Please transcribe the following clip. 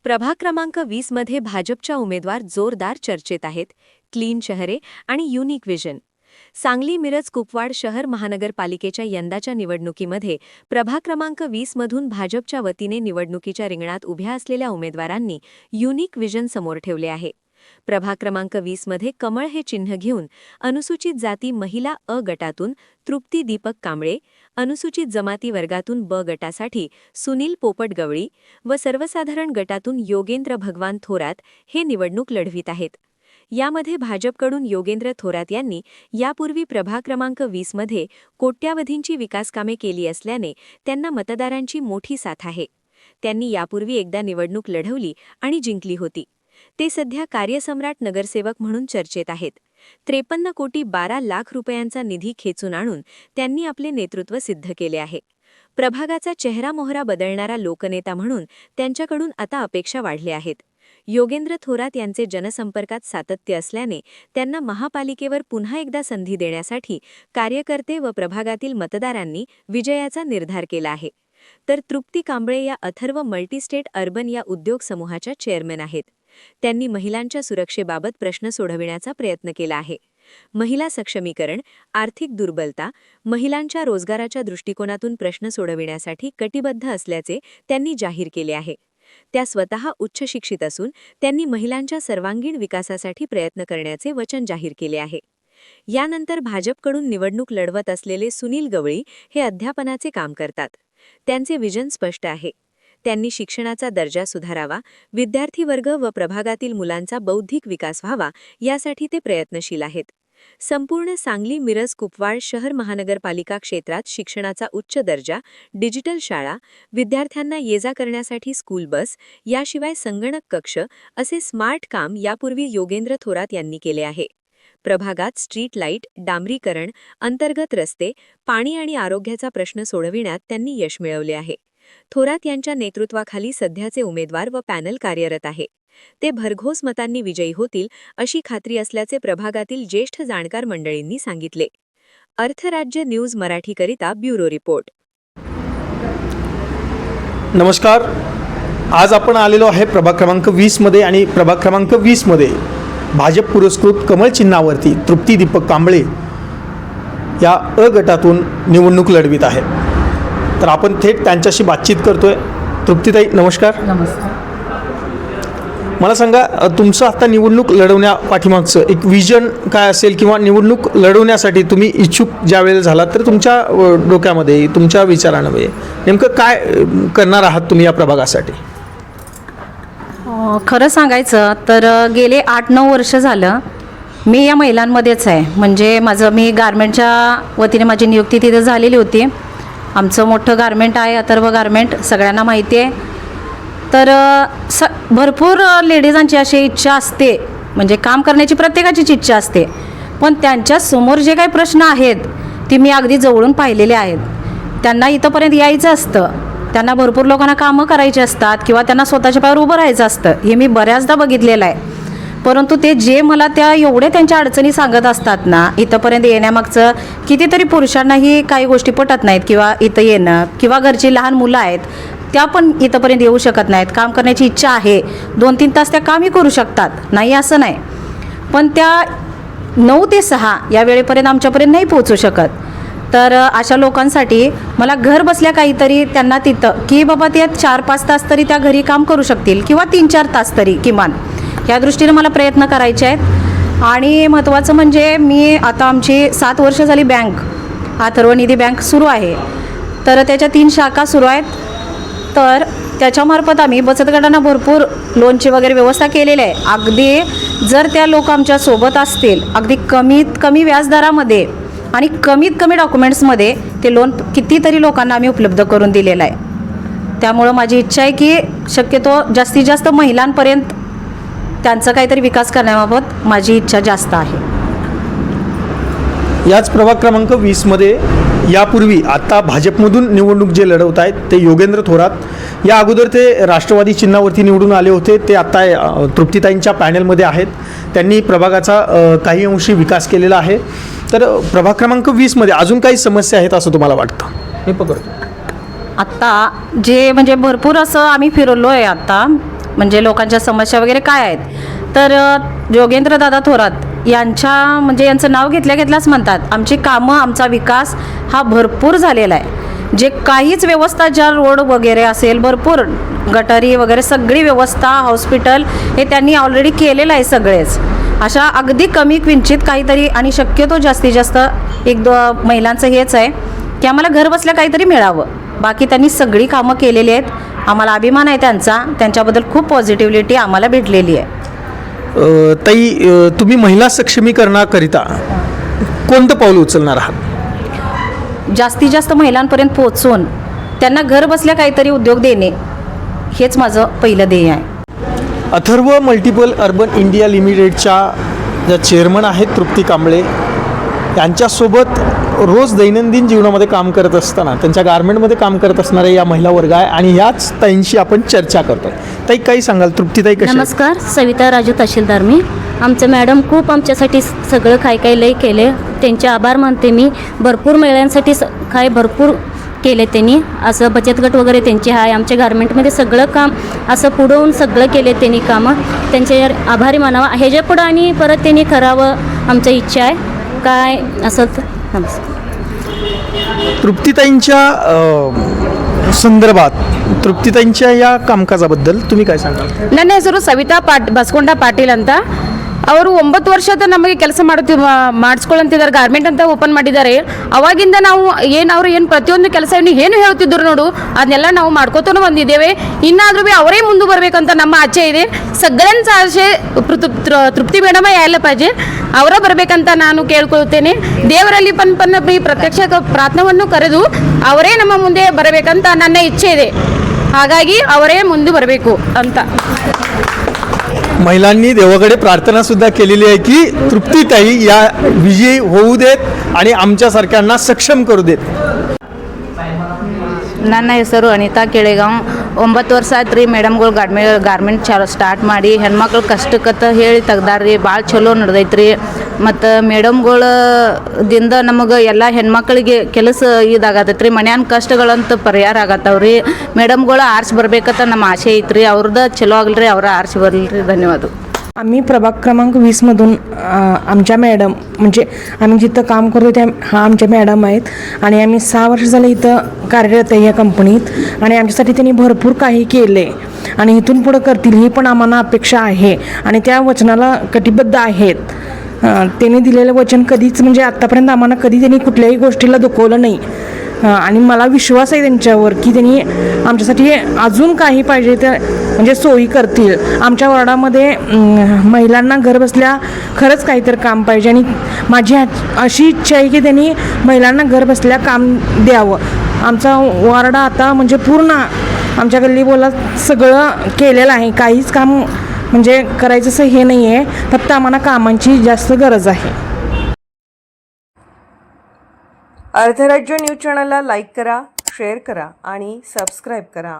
प्रभाग क्रमांक 20 मध्ये भाजपच्या उमेदवार जोरदार चर्चेत आहेत. क्लीन शहरे आणि युनिक विजन. सांगली मिरज कुपवाड शहर महानगरपालिकेच्या यंदाच्या निवडणुकीमध्ये प्रभाग क्रमांक 20 मधून भाजपच्या वतीने निवडणुकीच्या रिंगणात उभ्या असलेल्या उमेदवारांनी युनिक विजन समोर ठेवले आहे. प्रभाग क्रमांक 20 मध्ये कमळ हे चिन्ह घेऊन अनुसूचित जाती महिला अ गटातून तृप्ती दीपक कांबळे, अनुसूचित जमाती वर्गातून ब गटासाठी सुनील पोपट गवळी व सर्वसाधारण गटातून योगेंद्र भगवान थोरात हे निवडणूक लढवित आहेत. यामध्ये भाजपकडून योगेंद्र थोरात यांनी यापूर्वी प्रभाग क्रमांक 20 मध्ये कोट्यावधींची विकासकामे केली असल्याने त्यांना मतदारांची मोठी साथ आहे. त्यांनी यापूर्वी एकदा निवडणूक लढवली आणि जिंकली होती. ते सध्या कार्यसम्राट नगरसेवक म्हणून चर्चेत आहेत. 53 कोटी 12 लाख रुपयांचा निधी खेचून आणून त्यांनी आपले नेतृत्व सिद्ध केले आहे. प्रभागाचा चेहरामोहरा बदलणारा लोकनेता म्हणून त्यांच्याकडून आता अपेक्षा वाढल्या आहेत. योगेंद्र थोरात यांचे जनसंपर्कात सातत्य असल्याने त्यांना महापालिकेवर पुन्हा एकदा संधी देण्यासाठी कार्यकर्ते व प्रभागातील मतदारांनी विजयाचा निर्धार केला आहे. तर तृप्ती कांबळे या अथर्व मल्टीस्टेट अर्बन या उद्योग समूहाच्या चेअरमन आहेत. त्यांनी महिलांच्या सुरक्षेबाबत प्रश्न सोडविण्याचा प्रयत्न केला आहे. महिला सक्षमीकरण, आर्थिक दुर्बलता, महिलांच्या रोजगाराच्या दृष्टिकोनातून प्रश्न सोडविण्यासाठी कटिबद्ध असल्याचे त्यांनी जाहीर केले आहे. त्या स्वतः उच्च शिक्षित असून त्यांनी महिलांच्या सर्वांगीण विकासासाठी प्रयत्न करण्याचे वचन जाहीर केले आहे. यानंतर भाजपकडून निवडणूक लढवत असलेले सुनील गवळी हे अध्यापनाचे काम करतात. त्यांचे विजन स्पष्ट आहे. त्यांनी शिक्षणाचा दर्जा सुधारावा, विद्यार्थी वर्ग व प्रभागातील मुलांचा बौद्धिक विकास व्हावा यासाठी ते प्रयत्नशील आहेत. संपूर्ण सांगली मिरज कुपवाड शहर महानगरपालिका क्षेत्रात शिक्षणाचा उच्च दर्जा, डिजिटल शाळा, विद्यार्थ्यांना ये-जा करण्यासाठी स्कूल बस, याशिवाय संगणक कक्ष असे स्मार्ट काम यापूर्वी योगेंद्र थोरात यांनी केले आहे. प्रभागात स्ट्रीट लाईट, डांबरीकरण, अंतर्गत रस्ते, पाणी आणि आरोग्याचा प्रश्न सोडविण्यात त्यांनी यश मिळवले आहे. थोरात यांच्या नेतृत्वाखाली सध्याचे उमेदवार व पॅनल कार्यरत आहे. ते भरघोस मतांनी विजयी होतील अशी खात्री असल्याचे प्रभागातील ज्येष्ठ जाणकार मंडळींनी सांगितले. Arthrajya news मराठीकरिता bureau report. नमस्कार. आज आपण आलेलो आहे प्रभाग क्रमांक 20 मध्ये आणि प्रभाग क्रमांक 20 मध्ये भाजप पुरस्कृत कमळ चिन्हावरती तृप्ती दीपक कांबळे या अ गटातून निवडणूक लढवित आहे. तर आपण थेट त्यांच्याशी बातचीत करतोय. तृप्तीताई, नमस्कार. नमस्कार. मला सांगा, तुमचं आता निवडणूक लढवण्या पाठीमागचं एक विजन काय असेल किंवा निवडणूक लढवण्यासाठी तुम्ही इच्छुक ज्या वेळेला झालात तर तुमच्या डोक्यामध्ये, तुमच्या विचारांमध्ये नेमकं काय करणार आहात तुम्ही या प्रभागासाठी? खरं सांगायचं तर गेले 8-9 वर्ष झालं मी या महिलांमध्येच आहे. म्हणजे मी गारमेंटच्या वतीने माझी नियुक्ती तिथे झालेली होती. आमचं मोठं गारमेंट आहे, अथर्व गारमेंट, सगळ्यांना माहिती आहे. तर भरपूर लेडीजांची अशी इच्छा असते, म्हणजे काम करण्याची प्रत्येकाचीच इच्छा असते, पण त्यांच्या समोर जे काही प्रश्न आहेत ते मी अगदी जवळून पाहिलेले आहेत. त्यांना इथंपर्यंत यायचं असतं, त्यांना भरपूर लोकांना कामं करायची असतात किंवा त्यांना स्वतःच्या पायावर उभं राहायचं असतं. हे मी बऱ्याचदा बघितलेलं आहे. परंतु ते जे मला एवढे त्यांच्या अडचणी सांगत असतात ना, इथंपर्यंत येण्यामागचं कितीतरी पुरुषांनाही काही गोष्टी पटत नाहीत किंवा इथं येणं, किंवा घरची लहान मुलं आहेत त्या पण इथंपर्यंत येऊ शकत नाहीत. काम करण्याची इच्छा आहे, 2-3 तास त्या कामही करू शकतात, नाही असं नाही, पण त्या 9 ते 6 या वेळेपर्यंत आमच्यापर्यंत नाही पोहोचू शकत. तर अशा लोकांसाठी मला घर बसल्या काहीतरी त्यांना तिथं की बाबा ते 4-5 तास तरी त्या घरी काम करू शकतील किंवा 3-4 तास तरी किमान, या दृष्टीने मला प्रयत्न करायचे आहेत. आणि महत्त्वाचं म्हणजे मी आता आमची 7 वर्ष झाली बँक अथर्व निधी बँक सुरू आहे. तर त्याच्या 3 शाखा सुरू आहेत. तर त्याच्यामार्फत आम्ही बचत गटांना भरपूर लोनची वगैरे व्यवस्था केलेली आहे. अगदी जर त्या लोक आमच्या सोबत असतील, अगदी कमीत कमी व्याजदरामध्ये आणि कमीत कमी डॉक्युमेंट्समध्ये ते लोन कितीतरी लोकांना आम्ही उपलब्ध करून दिलेलं आहे. त्यामुळं माझी इच्छा आहे की शक्यतो जास्तीत जास्त महिलांपर्यंत त्यांचा काहीतरी विकास करण्याबाबत माझी इच्छा जास्त आहे. याच प्रभाग क्रमांक 20 मध्ये यापूर्वी आता भाजपमधून निवडणूक जे लढवत आहेत ते योगेंद्र थोरात. या अगोदर ते राष्ट्रवादी चिन्हावरती निवडून आले होते. ते आता तृप्तीताईंच्या पॅनलमध्ये आहेत. त्यांनी प्रभागाचा काही अंशी विकास केलेला आहे. तर प्रभाग क्रमांक 20 मध्ये अजून काही समस्या आहेत असं तुम्हाला वाटतं? मी पकडतो आत्ता जे म्हणजे भरपूर असं आम्ही फिरलो आहे. आता म्हणजे लोकांच्या समस्या वगैरे काय आहेत. तर योगेंद्रदादा थोरात यांचं नाव घेतल्याच म्हणतात आमची कामं, आमचा विकास हा भरपूर झालेला आहे. जे काहीच व्यवस्था, ज्या रोड वगैरे असेल, भरपूर गटारी वगैरे सगळी व्यवस्था, हॉस्पिटल हे त्यांनी ऑलरेडी केलेलं आहे सगळेच. अशा अगदी कमी किंचित काहीतरी, आणि शक्यतो जास्तीत जास्त महिलांचं हेच आहे की आम्हाला घर बसल्या काहीतरी मिळावं. बाकी त्यांनी सगळी कामं केलेली आहेत. आम्हाला अभिमान आहे त्यांच्याबद्दल खूप पॉझिटिव्हिटी आम्हाला भेटलेली आहे. ताई, तुम्ही महिला सक्षमीकरणाकरिता कोणतं पाऊल उचलणार आहात? जास्तीत जास्त महिलांपर्यंत पोहोचून त्यांना घर बसल्या काहीतरी उद्योग देणे हेच माझं पहिलं ध्येय आहे. अथर्व मल्टिपल अर्बन इंडिया लिमिटेडच्या ज्या चेअरमन आहेत तृप्ती कांबळे, यांच्यासोबत रोज दैनंदिन जीवनामध्ये काम करत असताना, त्यांच्या गारमेंटमध्ये काम करत असणाऱ्या या महिला वर्ग आहे आणि ह्याच ताईंशी आपण चर्चा करतो. ताई, काही सांगाल? तृप्तीताई कशी आहेत? नमस्कार, सविता राजू तहसीलदार. मी आमचं मॅडम खूप आमच्यासाठी सगळं काय लय केले. त्यांचे आभार मानते मी. भरपूर महिलांसाठी भरपूर केले त्यांनी. असं बचत गट वगैरे त्यांचे आहे. आमच्या गारमेंटमध्ये सगळं काम असं पुढवून सगळं केले त्यांनी कामं. त्यांचे आभारी मानावा. ह्याच्या पुढं आणि परत त्यांनी करावं आमची इच्छा आहे. काय असं नमस्कार. संदर्भात तृप्तीताईंच्या या कामकाजाबद्दल तुम्ही काय सांगाल? ನನ್ನ ಹೆಸರು ಸವಿತಾ ಬಸ್ಕೊಂಡ ಪಾಟೀಲ್ ಅಂತ. ಅವರು 9 ವರ್ಷದ ನಮಗೆ ಕೆಲಸ ಮಾಡಿಸ್ಕೊಳ್ಳಂತಿದ್ದಾರೆ. ಗಾರ್ಮೆಂಟ್ ಅಂತ ಓಪನ್ ಮಾಡಿದ್ದಾರೆ. ಅವಾಗಿಂದ ನಾವು ಅವ್ರು ಏನು ಪ್ರತಿಯೊಂದು ಕೆಲಸ ಏನು ಹೇಳ್ತಿದ್ರು ನೋಡು, ಅದನ್ನೆಲ್ಲ ನಾವು ಮಾಡ್ಕೋತಾನು ಬಂದಿದ್ದೇವೆ. ಇನ್ನಾದರೂ ಅವರೇ ಮುಂದೆ ಬರಬೇಕಂತ ನಮ್ಮ ಆಸೆ ಇದೆ. सगळ्यांचा आशे तृप्ती ಮೇಡಮ यायला पाहिजे. ಅವರ ಬರಬೇಕಂತ ನಾನು ಕೇಳ್ಕೊಳ್ತೇನೆ. ದೇವರಲ್ಲಿ ಈ ಪ್ರತ್ಯಕ್ಷ ಪ್ರಾರ್ಥನೆಯನ್ನು ಕರೆದು ಅವರೇ ನಮ್ಮ ಮುಂದೆ ಬರಬೇಕಂತ ನನ್ನ ಇಚ್ಛೆ ಇದೆ. ಹಾಗಾಗಿ ಅವರೇ ಮುಂದೆ ಬರಬೇಕು ಅಂತ. महिलांनी देवाकडे प्रार्थना सुद्धा केलेली आहे की तृप्तीताई या विजयी होऊ देत आणि आमच्यासारख्यांना सक्षम करू देत. ನನ್ನ ಹೆಸರು ಅನಿತಾ ಕೆಳೆಗಾಂವ್. 9 ವರ್ಷ ಆಯ್ತು ರೀ ಮೇಡಮ್ಗಳು ಗಾರ್ಮೆಂಟ್ ಸ್ಟಾರ್ಟ್ ಮಾಡಿ. ಹೆಣ್ಮಕ್ಳು ಕಷ್ಟಕ್ಕತ್ತ ಹೇಳಿ ತೆಗ್ದಾರ್ರಿ. ಭಾಳ ಚಲೋ ನಡೆದೈತ್ರಿ. ಮತ್ತು ಮೇಡಮ್ಗಳದಿಂದ ನಮಗೆ ಎಲ್ಲ ಹೆಣ್ಮಕ್ಳಿಗೆ ಕೆಲಸ ಇದಾಗತ್ತೈತೆ ರೀ. ಮನ್ಯಾನ ಕಷ್ಟಗಳಂತ ಪರಿಹಾರ ಆಗತ್ತವ್ರಿ. ಮೇಡಮ್ಗಳು ಆರ್ಸಿ ಬರ್ಬೇಕಂತ ನಮ್ಮ ಆಸೆ ಐತ್ರಿ. ಅವ್ರದ್ದು ಚಲೋ ಆಗಲ್ರಿ, ಅವ್ರ ಆರ್ಸಿ ಬರಲ್ರಿ. ಧನ್ಯವಾದ. आम्ही प्रभाग क्रमांक 20मधून आमच्या मॅडम, म्हणजे आम्ही जिथं काम करतो त्या आमच्या मॅडम आहेत. आणि आम्ही 6 वर्ष झाले इथं कार्यरत आहे या कंपनीत. आणि आमच्यासाठी त्यांनी भरपूर काही केले आणि इथून पुढं करतील ही पण आम्हाला अपेक्षा आहे. आणि त्या वचनाला कटिबद्ध आहेत. त्यांनी दिलेलं वचन कधीच, म्हणजे आत्तापर्यंत आम्हाला कधी त्यांनी कुठल्याही गोष्टीला दुखवलं नाही. आणि मला विश्वास आहे त्यांच्यावर की त्यांनी आमच्यासाठी अजून काही पाहिजे तर म्हणजे सोयी करतील. आमच्या वॉर्डामध्ये महिलांना घरबसल्या खरंच काहीतरी काम पाहिजे. आणि माझी अशी इच्छा आहे की त्यांनी महिलांना घरबसल्या काम द्यावं. आमचा वॉर्ड आता म्हणजे पूर्ण आमच्या गल्ली बोला सगळं केलेलं आहे. काहीच काम म्हणजे करायचं असं हे नाही आहे. फक्त आम्हाला कामांची जास्त गरज आहे. अर्धराज्य न्यूज चॅनलला लाईक करा, शेअर करा आणि सबस्क्राईब करा.